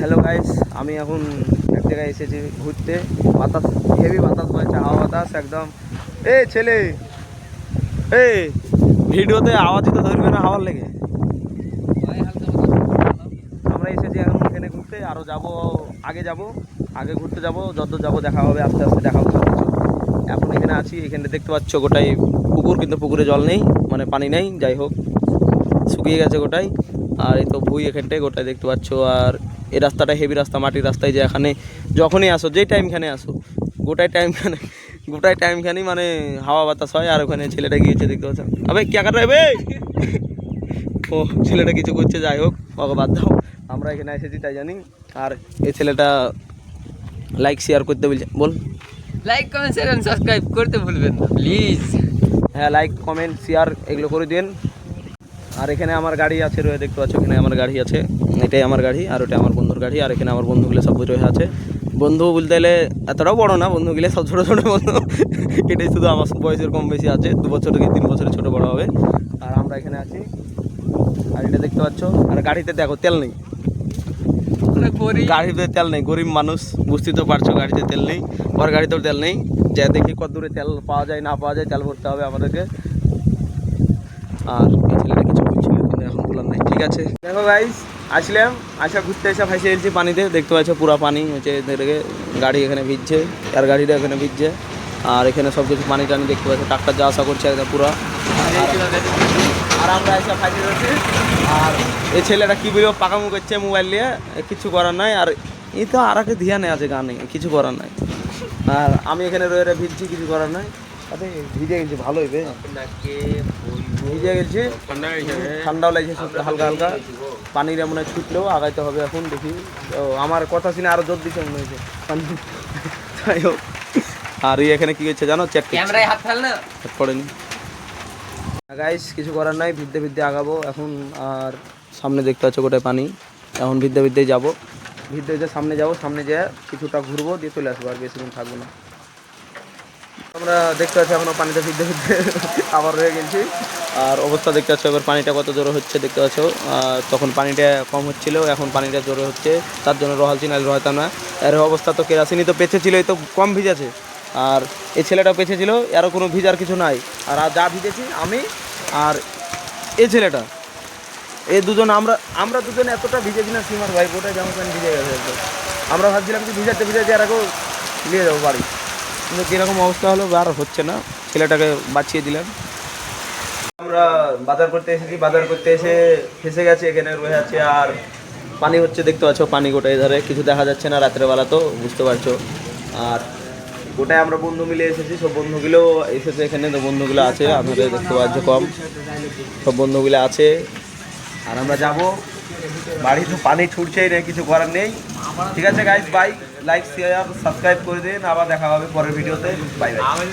Hello guys, আমি এখন এক জায়গায় এসেছি ঘুরতে। বাতাস, হেভি বাতাস বইছে, হাওয়া বাতাস একদম। এই ছেলে, এই ভিডিওতে আওয়াজই তো ধরবে না হাওয়ার লেগে। আমরা এসেছি এখন এখানে ঘুরতে, আরও যাব, আগে ঘুরতে যাব, যত যাব দেখা হবে, আস্তে আস্তে দেখা হবে। এখন এখানে আছি, এখানে দেখতে পাচ্ছ গোটাই পুকুর, কিন্তু পুকুরে জল নেই, মানে পানি নেই, যাই হোক শুকিয়ে গেছে গোটাই। আর এই তো ভুঁই এখানটায় গোটাই দেখতে পাচ্ছ। আর এই রাস্তাটা হেভি রাস্তা, মাটির রাস্তায়, যে এখানে যখনই আসো, যেই টাইমখানে আসো, গোটাই টাইমখানেই মানে হাওয়া বাতাস হয়। আর ওখানে ছেলেটা গিয়েছে দেখতে পাচ্ছ, আবে কে কাট রে, ও ছেলেটা কিছু করছে, যাই হোক ওকে বাদ দাও, আমরা এখানে এসেছি তাই জানি। আর এই ছেলেটা লাইক শেয়ার করতে বলছে, বল। Like comment share and subscribe করতে ভুলবেন না প্লিজ। হ্যাঁ, লাইক কমেন্ট শেয়ার এগুলো করে দিন। আর এখানে আমার গাড়ি আছে রয়ে, দেখতে পাচ্ছ এখানে আমার গাড়ি আছে, এটাই আমার গাড়ি, আর ওটা আমার বন্ধুর গাড়ি। আর এখানে আমার বন্ধুগুলো সব রয়ে আছে। বন্ধু বলতে গেলে এতটাও বড় না, বন্ধুগুলো সব ছোটো ছোটো বন্ধু। এটাই শুধু আমার বয়সের কম বেশি আছে, 2 বছর কি 3 বছরের ছোটো বড়ো হবে। আর আমরা এখানে আছি, আর এটা দেখতে পাচ্ছ। আর গাড়িতে দেখো তেল নেই, গাড়িতে তেল নেই, গরিব মানুষ, বুঝতেই তো পারছো, গাড়িতে তেল নেই। ওর গাড়িতেও তেল নেই, যা দেখি কত দূরে তেল পাওয়া যায় না পাওয়া যায়, তেল ভরতে হবে আমাদেরকে। আর এই ছেলেটা কিছু বলছিল, কিন্তু এখন বলার নাই, ঠিক আছে। দেখো গাইস, আসলাম, ঘুরতে এসে ফাঁসে এসেছি পানিতে, দেখতে পাচ্ছ পুরো পানি হচ্ছে এদিকে, গাড়ি এখানে ভিজছে, আর গাড়িটা এখানে ভিজছে। আর এখানে সব কিছু পানি টানি দেখতে পাচ্ছ, ট্রাক্টর যা আসা করছে একদম পুরো। আর আমরা এসে ফাঁসে রয়েছি। আর এই ছেলেটা কী বলবো, পাকামু করছে মোবাইল নিয়ে, কিছু করার নাই। আর এই তো আর একে ধ্যানে আছে গানে, কিছু করার নাই। আর আমি এখানে রয়ে ভিজছি, কিছু করার নাই। আরে ভিজে গেছি, ভালো হইবে, ভিজে গেছি, ঠান্ডাও লাগছে হালকা হালকা। পানির এমন ছুটলেও আগাইতে হবে এখন, দেখি। ও আমার কথা শুনে আরো জোর দিচ্ছে মনে হয়েছে পানি, যাই হোক। আর এখানে কি হচ্ছে জানো, ক্যামেরায় হাত ফেল না, পড়েনি গাইস, কিছু করার নাই, ভিজতে আগাবো এখন। আর সামনে দেখতে পাচ্ছ গোটায় পানি, এখন ভিজতেই যাবো, সামনে যাবো, সামনে যেয়ে কিছুটা ঘুরবো, দিয়ে চলে আসবো, আর বেশিক্ষণ থাকবো না। আমরা দেখতে পাচ্ছি এখনো পানিতে ভিজতে আবার রয়ে গেছি। আর অবস্থা দেখতে পাচ্ছ, এবার পানিটা কত জোরে হচ্ছে দেখতে পাচ্ছ। তখন পানিটা কম হচ্ছিল, এখন পানিটা জোরে হচ্ছে, তার জন্য রহালছি, নাহলে রহাতাম না। এর অবস্থা তো কেরাসিনি তো পেছেছিল, এই তো কম ভিজেছে। আর এই ছেলেটাও পেছেছিল, এরও কোনো ভিজার কিছু নাই। আর যা ভিজেছি আমি আর এই ছেলেটা, এই দুজন, আমরা দুজনে এতটা ভিজেছি না, সীমার ভাই গোটায় জামা প্যান্ট ভিজে গেছে একদম। আমরা ভাবছিলাম কি ভিজাতে আর এখন নিয়ে যাবো বাড়ি, কিন্তু কীরকম অবস্থা হলো, আর হচ্ছে না, ছেলেটাকে বাঁচিয়ে দিলাম। আমরা বাজার করতে এসেছি, বাজার করতে এসে ফেসে গেছে, এখানে রয়ে আছে। আর পানি হচ্ছে দেখতে পাচ্ছ, পানি গোটায় ধারে, কিছু দেখা যাচ্ছে না রাত্রের বেলা, তো বুঝতে পারছো। আর গোটায় আমরা বন্ধু মিলে এসেছি, সব বন্ধুগুলো এসেছে এখানে, তো বন্ধুগুলো আছে আমাদের দেখতে পাচ্ছ কম, সব বন্ধুগুলো আছে। আর আমরা যাব বাড়ি, তো পানি ছুটছেই না, কিছু করার নেই। ঠিক আছে guys, bye, like share subscribe করে দিন, আবার দেখা হবে পরের ভিডিওতে, বাই বাই।